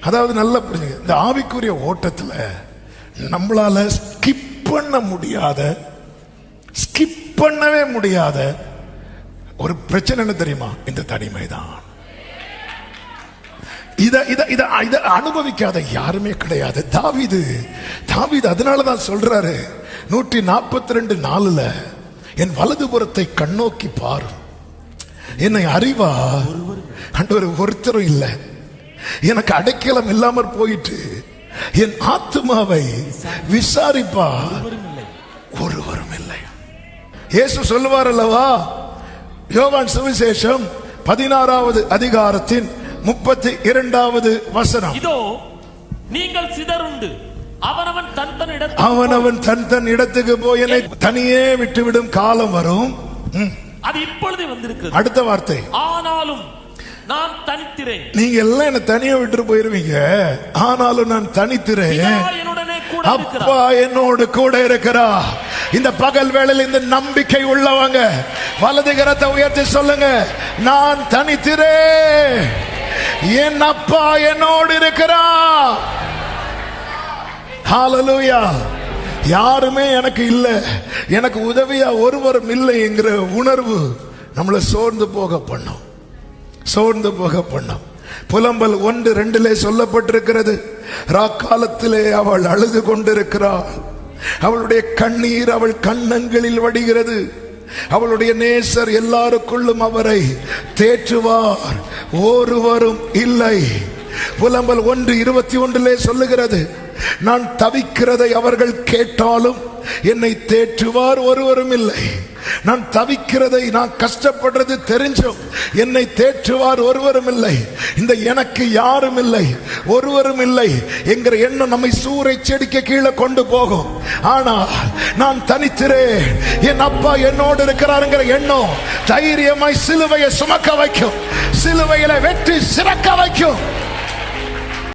அதாவது நல்லா புரிஞ்சுங்க, இந்த ஆவிக்குரிய ஓட்டத்துல நம்மளால ஸ்கிப் பண்ணவே முடியாத ஒரு பிரச்சனை என்ன தெரியுமா? இந்த தனிமைதான். இத அனுபவிக்காத யாருமே கிடையாது. தாவீது அதனாலதான் சொல்றாரு 142:4, என் வலதுபுறத்தை கண்ணோக்கி பாரு, என்னை அறிவா ஆண்டவர் ஒருத்தரும் இல்லை, எனக்கு அடைக்கலம் இல்லாமற் போயிட்டு, என் ஆத்துமாவை விசாரிப்பா ஒருவரும் இல்லை. இயேசு சொல்லுவார் அல்லவா, யோவான் சுவிசேஷம் 16வது அதிகாரத்தின் 32வது வசனம், இதோ நீங்கள் சிதறுண்டு அவனவன் தன் இடத்துக்கு போய் என்னை தனியே விட்டுவிடும் காலம் வரும், அது இப்பொழுதே வந்திருக்கிறது. அடுத்த வார்த்தை, ஆனாலும் நான் தனித்திரேன். நீங்க எல்லாம் என்ன தனியா விட்டு போயிருவீங்க, ஆனாலும் நான் தனித்திரேன், அப்பா என்னோடு கூட இருக்கிறா. இந்த பகல் வேளையில் இந்த நம்பிக்கை உள்ளவங்க வலது கரத்தை உயர்த்தி சொல்லுங்க, நான் தனித்திரேன், என் அப்பா என்னோடு இருக்கிறா. ஹல்லேலூயா. யாருமே எனக்கு இல்லை, எனக்கு உதவியா ஒருவரும் இல்லை என்கிற உணர்வு நம்மளை சோர்ந்து போக பண்ணும். புலம்பல் 1:2 சொல்லப்பட்டிருக்கிறது, ராக்காலத்திலே அவள் அழுது கொண்டிருக்கிறாள், அவளுடைய கண்ணீர் அவள் கண்ணங்களில் வடிகிறது, அவளுடைய நேசர் எல்லாருக்குள்ளும் அவரை தேற்றுவார், ஒருவரும் இல்லை. புலம்பல் 1:21 சொல்லுகிறது, நான் தவிக்கிறதை அவர்கள் கேட்டாலும் என்னை தேற்றுவார் ஒருவரும் இல்லை. நான் தவிக்கிறதை, நான் கஷ்டப்படுறது தெரிஞ்சும் என்னை தேற்றுவார் ஒருவரும் இல்லை. இந்த எனக்கு யாரும் இல்லை, ஒருவரும் இல்லை என்கிற எண்ணம் நம்மை சூறை செடிக்க கீழே கொண்டு போகும். ஆனால் நான் தனித்திரேன், என் அப்பா என்னோடு இருக்கிறாருங்கிற எண்ணம் தைரியமாய் சிலுவையை சுமக்க வைக்கும், சிலுவையில வெற்றி சிறக்க வைக்கும்.